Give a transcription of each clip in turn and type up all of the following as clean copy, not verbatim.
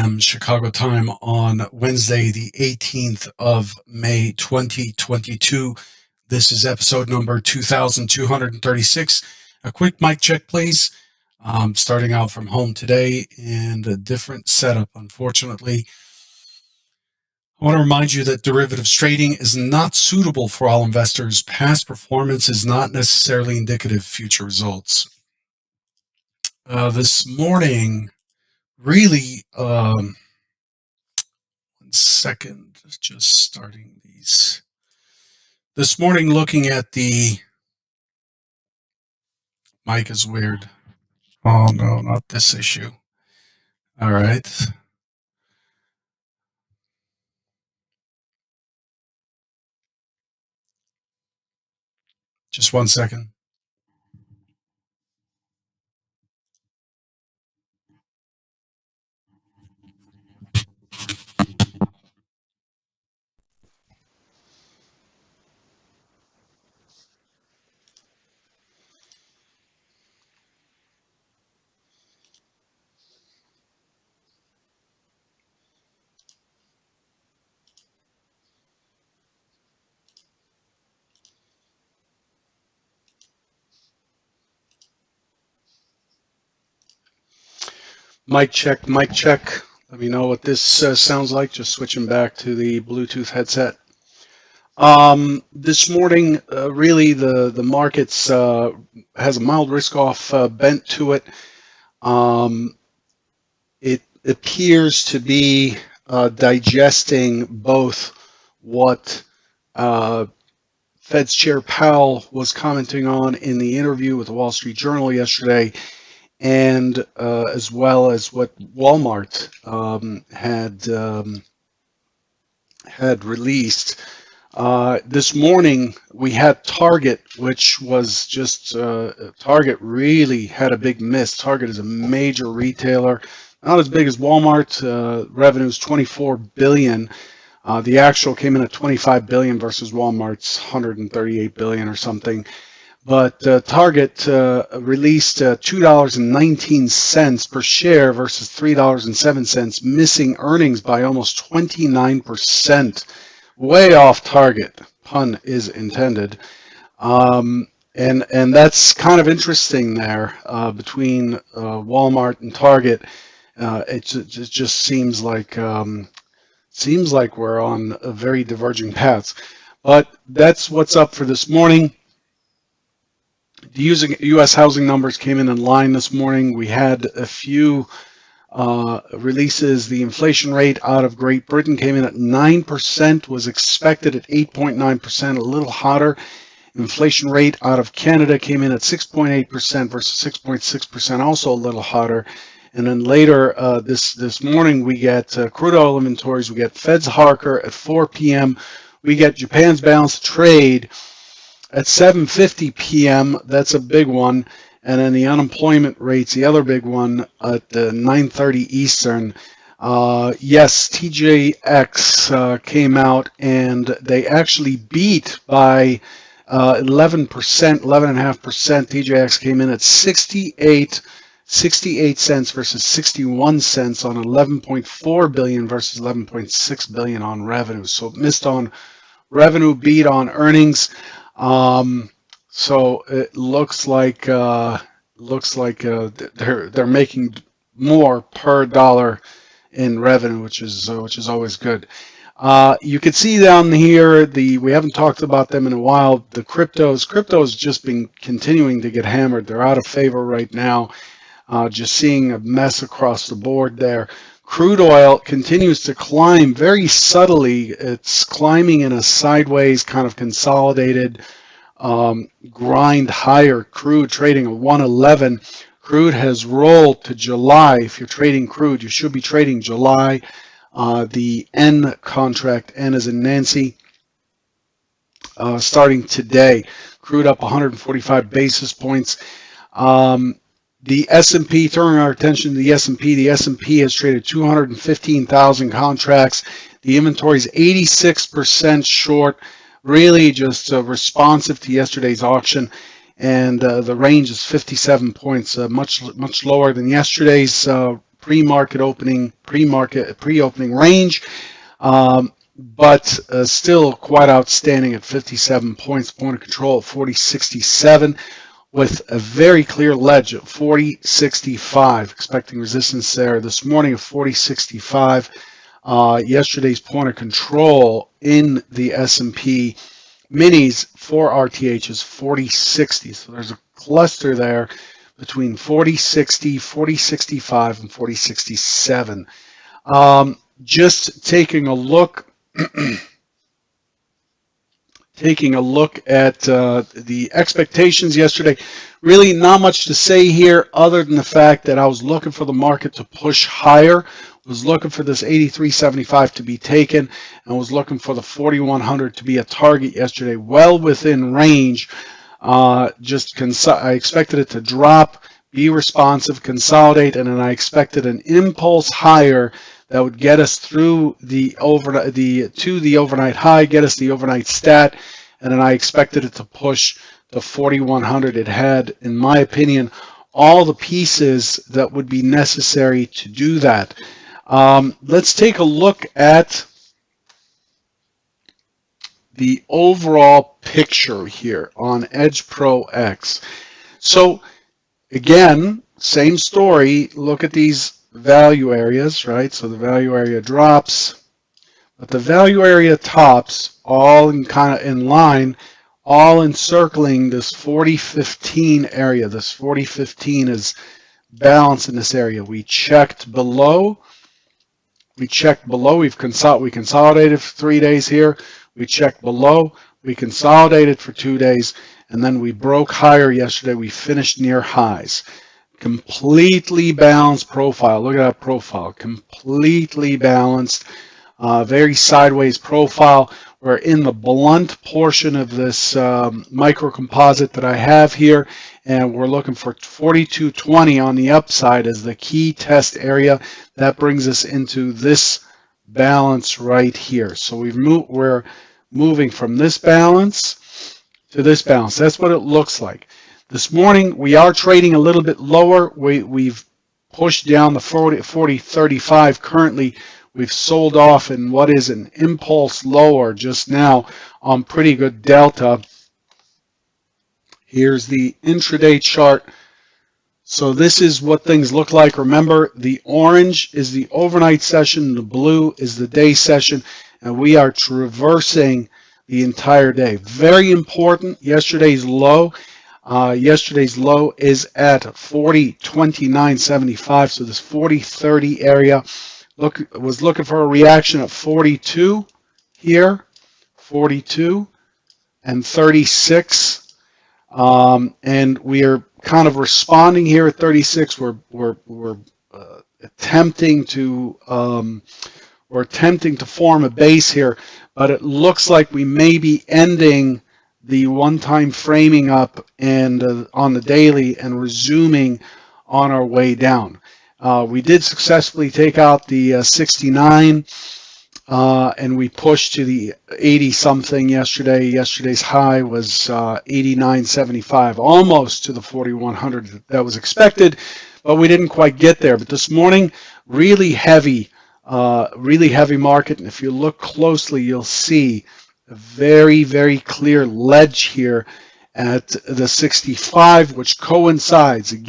p.m. Chicago time on Wednesday, the 18th of May, 2022. This is episode number 2236. A quick mic check, please. Starting out from home today and a different setup, unfortunately. I want to remind you that derivatives trading is not suitable for all investors. Past performance is not necessarily indicative of future results. This morning, really, 1 second, just starting these. This morning, looking at the mic is weird. Oh no, not this issue. All right. Just 1 second. Mic check, mic check. Let me know what this sounds like. Just switching back to the Bluetooth headset. This morning, really, the markets has a mild risk-off bent to it. It appears to be digesting both what Fed's Chair Powell was commenting on in the interview with the Wall Street Journal yesterday, and as well as what Walmart had released. This morning we had Target, which was just Target really had a big miss. Target is a major retailer, not as big as Walmart. Revenue's 24 billion. The actual came in at 25 billion versus Walmart's 138 billion or something. But Target released $2.19 per share versus $3.07, missing earnings by almost 29%. Way off target, pun is intended. And that's kind of interesting there between Walmart and Target. It just seems like we're on a very diverging paths. But that's what's up for this morning. The U.S. housing numbers came in line this morning. We had a few releases. The inflation rate out of Great Britain came in at 9%, was expected at 8.9%, a little hotter. Inflation rate out of Canada came in at 6.8% versus 6.6%, also a little hotter. And then later this morning, we get crude oil inventories. We get Fed's Harker at 4 p.m. We get Japan's balance of trade at 7:50 p.m. That's a big one. And then the unemployment rates, the other big one, at 9:30 Eastern. Yes, TJX came out, and they actually beat by 11%, 11.5%. TJX came in at 68 cents versus 61 cents on 11.4 billion versus 11.6 billion on revenue. So it missed on revenue, beat on earnings. So it looks like they're making more per dollar in revenue, which is always good. You can see down here we haven't talked about them in a while. The crypto's just been continuing to get hammered. They're out of favor right now. Just seeing a mess across the board there. Crude oil continues to climb very subtly. It's climbing in a sideways kind of consolidated grind higher. Crude trading at 111. Crude has rolled to July. If you're trading crude, you should be trading July. The N contract, N as in Nancy, starting today. Crude up 145 basis points. The S&P, turning our attention to the S&P has traded 215,000 contracts. The inventory is 86% short, really just responsive to yesterday's auction, and the range is 57 points, much lower than yesterday's pre-market opening, pre-opening range. But still quite outstanding at 57 points. Point of control at 40.67 with a very clear ledge at 40.65. Expecting resistance there this morning of 40.65. Yesterday's point of control in the S&P minis for RTH is 40.60. So there's a cluster there between 40.60, 40.65, and 40.67. Just taking a look at the expectations yesterday. Really not much to say here other than the fact that I was looking for the market to push higher, was looking for this 83.75 to be taken, and was looking for the 4100 to be a target yesterday, well within range. I expected it to drop, be responsive, consolidate, and then I expected an impulse higher that would get us through the overnight high, get us the overnight stat, and then I expected it to push the 4100. It had, in my opinion, all the pieces that would be necessary to do that. Let's take a look at the overall picture here on Edge Pro X. So again, same story. Look at these value areas, right? So the value area drops, but the value area tops, all in kind of in line, all encircling this 40.15 area. This 40.15 is balanced in this area. We checked below. We consolidated for 3 days here. We checked below. We consolidated for 2 days, and then we broke higher yesterday. We finished near highs. Completely balanced profile. Look at that profile. Completely balanced. Very sideways profile. We're in the blunt portion of this micro composite that I have here, and we're looking for 42.20 on the upside as the key test area. That brings us into this balance right here. So we're moving from this balance to this balance. That's what it looks like. This morning we are trading a little bit lower. We've pushed down the 40.35 currently. We've sold off in what is an impulse lower just now on pretty good delta. Here's the intraday chart. So this is what things look like. Remember, the orange is the overnight session, the blue is the day session, and we are traversing the entire day. Very important, yesterday's low. Yesterday's low is at 40.2975, so this 40.30 area. Was looking for a reaction at 42 here, 42 and 36, and we are kind of responding here at 36. We're attempting to form a base here, but it looks like we may be ending the one-time framing up and on the daily and resuming on our way down. We did successfully take out the 69, and we pushed to the 80-something yesterday. Yesterday's high was 89.75, almost to the 4100 that was expected, but we didn't quite get there. But this morning, really heavy market, and if you look closely, you'll see a very, very clear ledge here at the 65, which coincides with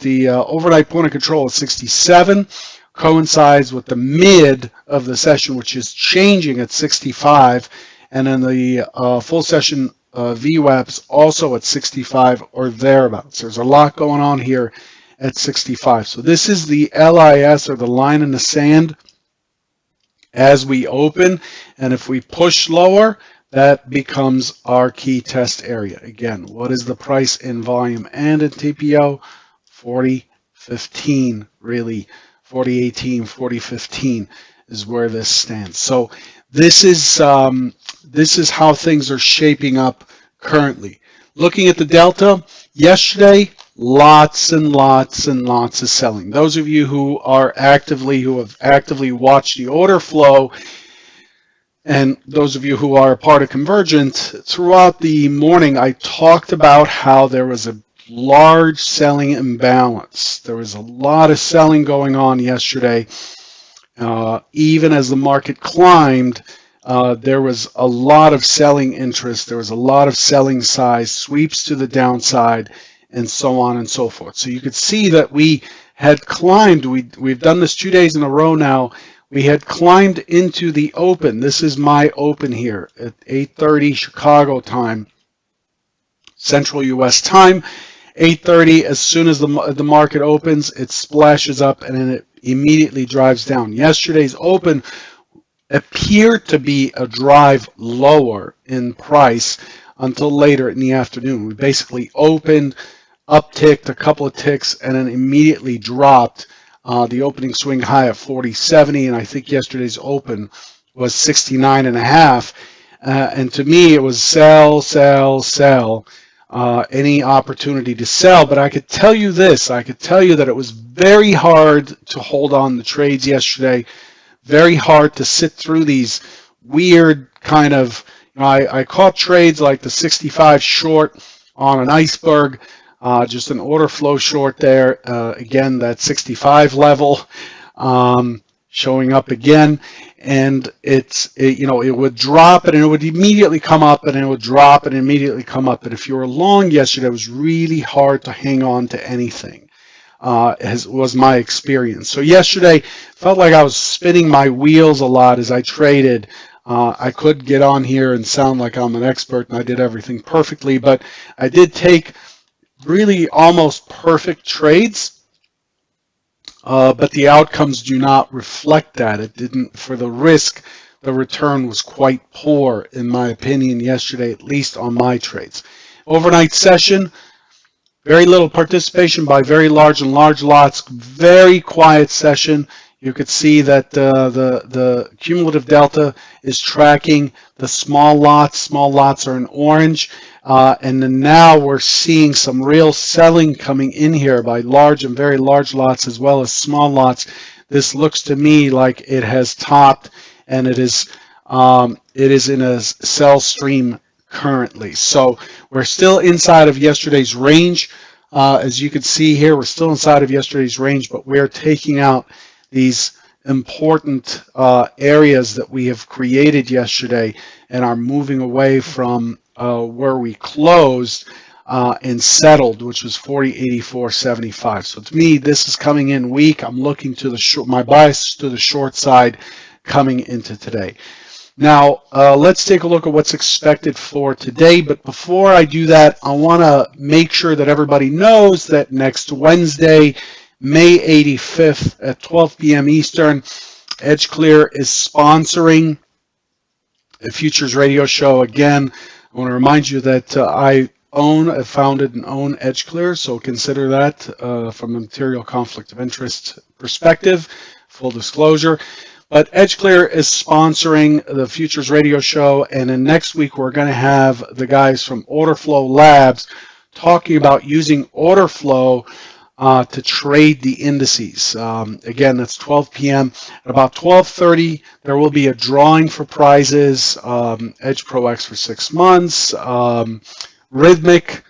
the overnight point of control at 67, coincides with the mid of the session, which is changing at 65, and then the full session VWAPs also at 65 or thereabouts. There's a lot going on here at 65. So this is the LIS, or the line in the sand, as we open, and if we push lower, that becomes our key test area. Again, what is the price in volume and in TPO? 40.15, really. 40.18, 40.15 is where this stands. So this is how things are shaping up currently. Looking at the delta, yesterday, lots and lots and lots of selling. Those of you who have actively watched the order flow, and those of you who are a part of Convergent, throughout the morning I talked about how there was a large selling imbalance. There was a lot of selling going on yesterday. Even as the market climbed, there was a lot of selling interest. There was a lot of selling size, sweeps to the downside, and so on and so forth. So you could see that we had climbed. We've done this 2 days in a row now. We had climbed into the open. This is my open here at 8:30 Chicago time, Central U.S. time. 8:30, as soon as the market opens, it splashes up and then it immediately drives down. Yesterday's open appeared to be a drive lower in price until later in the afternoon. We basically opened, upticked a couple of ticks, and then immediately dropped. The opening swing high at 40.70, and I think yesterday's open was 69.5. And to me, it was sell, sell, sell. Any opportunity to sell, but I could tell you this. I could tell you that it was very hard to hold on the trades yesterday. Very hard to sit through these weird kind of, I caught trades like the 65 short on an iceberg, just an order flow short there. Again, that 65 level showing up again. And it would drop and it would immediately come up and it would drop and immediately come up. But if you were long yesterday, it was really hard to hang on to anything, as was my experience. So yesterday, felt like I was spinning my wheels a lot as I traded. I could get on here and sound like I'm an expert and I did everything perfectly, but I did take really almost perfect trades. But the outcomes do not reflect that. It didn't, for the risk, the return was quite poor, in my opinion, yesterday, at least on my trades. Overnight session, very little participation by very large and large lots, very quiet session. You could see that the cumulative delta is tracking the small lots. Small lots are in orange. And then now we're seeing some real selling coming in here by large and very large lots as well as small lots. This looks to me like it has topped and it is in a sell stream currently. So we're still inside of yesterday's range. As you can see here, we're still inside of yesterday's range, but we're taking out these important areas that we have created yesterday and are moving away from where we closed and settled, which was 40.8475. So to me, this is coming in weak. I'm looking to the short, my bias to the short side coming into today. Now, let's take a look at what's expected for today. But before I do that, I want to make sure that everybody knows that next Wednesday, May 85th at 12 p.m. Eastern, EdgeClear is sponsoring a futures radio show. Again, I want to remind you that I founded and own EdgeClear, so consider that from a material conflict of interest perspective, full disclosure. But EdgeClear is sponsoring the futures radio show, and then next week we're going to have the guys from Order Flow Labs talking about using order flow to trade the indices. Again, that's 12 p.m. At about 12:30, there will be a drawing for prizes, Edge Pro X for 6 months, Rhythmic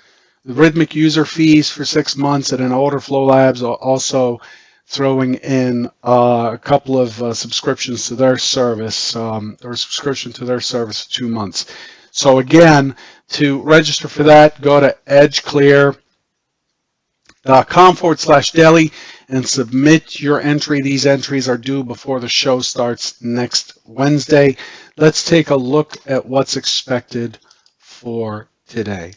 user fees for 6 months, and then Order Flow Labs also throwing in a couple of subscriptions to their service, or subscription to their service for 2 months. So again, to register for that, go to edgeclear.com/daily and submit your entry. These entries are due before the show starts next Wednesday. Let's take a look at what's expected for today.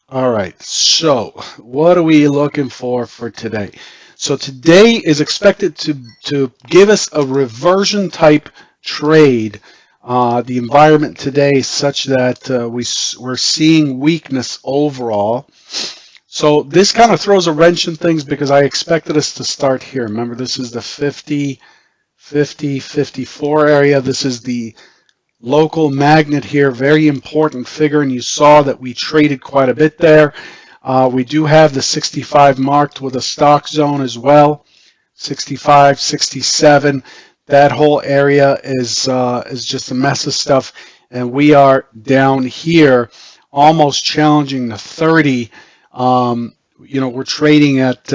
All right, so what are we looking for today? So today is expected to give us a reversion type trade. The environment today is such that we're seeing weakness overall. So this kind of throws a wrench in things because I expected us to start here. Remember, this is the 50, 50, 54 area. This is the local magnet here, very important figure, and you saw that we traded quite a bit there. We do have the 65 marked with a stock zone as well, 65, 67. That whole area is just a mess of stuff, and we are down here almost challenging the 30. We're trading at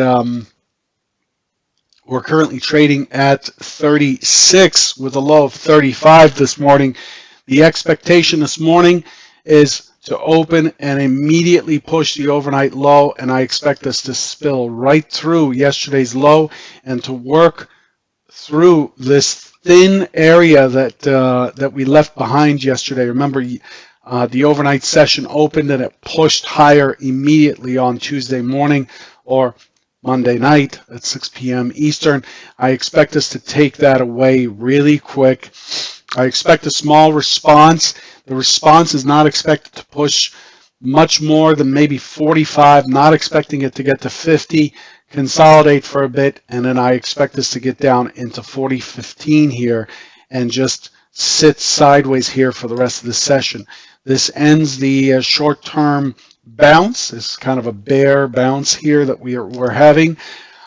we're currently trading at 36 with a low of 35 this morning. The expectation this morning is to open and immediately push the overnight low, and I expect this to spill right through yesterday's low and to work through this thin area that we left behind yesterday. Remember, the overnight session opened and it pushed higher immediately on Tuesday morning or Monday night at 6 p.m. Eastern. I expect us to take that away really quick. I expect a small response. The response is not expected to push much more than maybe 45, not expecting it to get to 50, consolidate for a bit, and then I expect this to get down into 40.15 here and just sit sideways here for the rest of the session. This ends the short-term bounce. It's kind of a bear bounce here that we're having.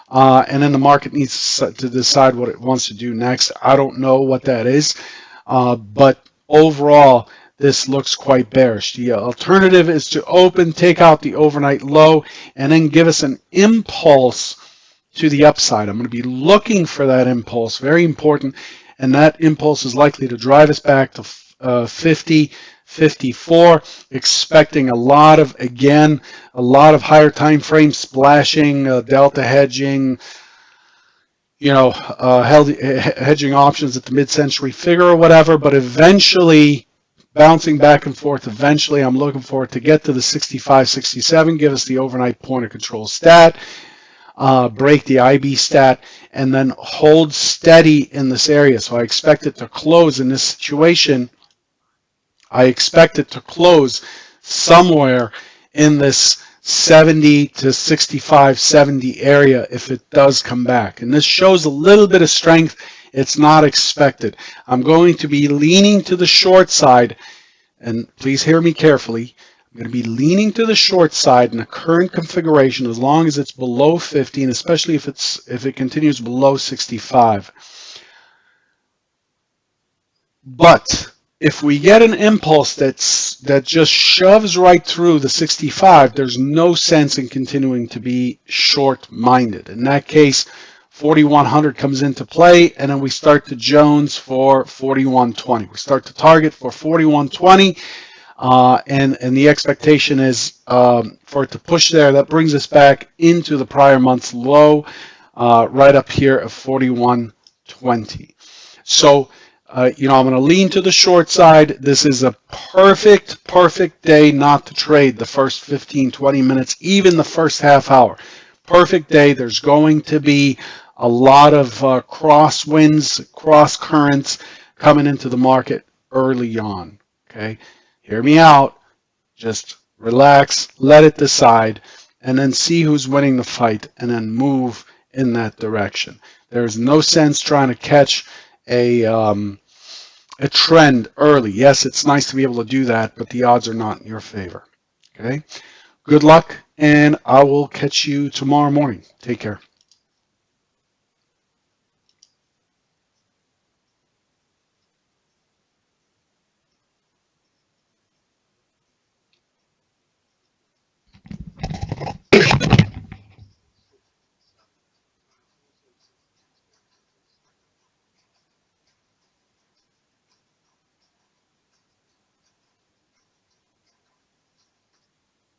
And then the market needs to decide what it wants to do next. I don't know what that is, but overall, this looks quite bearish. The alternative is to open, take out the overnight low, and then give us an impulse to the upside. I'm going to be looking for that impulse, very important, and that impulse is likely to drive us back to 50, 54, expecting a lot of higher time frame splashing, delta hedging, hedging options at the mid-century figure or whatever, but eventually bouncing back and forth. Eventually, I'm looking for it to get to the 65, 67, give us the overnight point of control stat, break the IB stat, and then hold steady in this area. So I expect it to close in this situation. I expect it to close somewhere in this 70 to 65, 70 area if it does come back. And this shows a little bit of strength. It's not expected. I'm going to be leaning to the short side, and please hear me carefully. I'm going to be leaning to the short side in the current configuration as long as it's below 50, and especially if it continues below 65. But if we get an impulse that just shoves right through the 65, there's no sense in continuing to be short-minded. In that case, 4100 comes into play, and then we start to Jones for 4120. We start to target for 4120, and the expectation is for it to push there. That brings us back into the prior month's low, right up here at 4120. So, I'm going to lean to the short side. This is a perfect day not to trade the first 15, 20 minutes, even the first half hour. Perfect day. There's going to be a lot of crosswinds, cross currents coming into the market early on. Okay, hear me out. Just relax, let it decide, and then see who's winning the fight, and then move in that direction. There's no sense trying to catch a trend early. Yes, it's nice to be able to do that, but the odds are not in your favor. Okay, good luck, and I will catch you tomorrow morning. Take care.